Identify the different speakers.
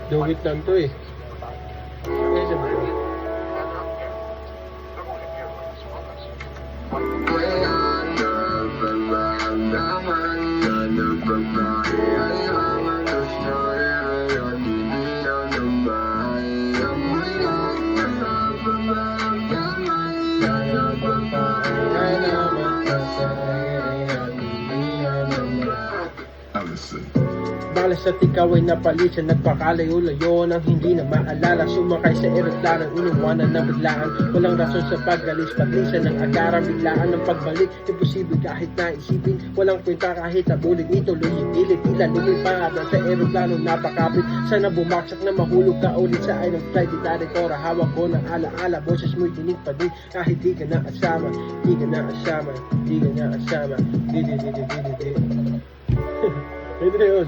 Speaker 1: Do it lang to eh. Okay, sabi ko. Balas at ikaw ay napalisan, nagpakalayo-layo nang hindi na maalala. Sumakay sa eroplanong iniwanan na biglaan, walang rason sa pag-alis, paglisan ng agaran, biglaan ng pagbalik. Imposible kahit naisipin, walang kwenta kahit abulin. Ituloy yung pilit, tila lumipad sa eroplanong napakapit. Sana bumaksak na mahulog ka ulit sa island flight. Di taritora, hawak ko ng alaala, boses mo'y tinig pa din kahit di ka na asama. Di ka na asama, di ka na asama. Di. Pwede na yun.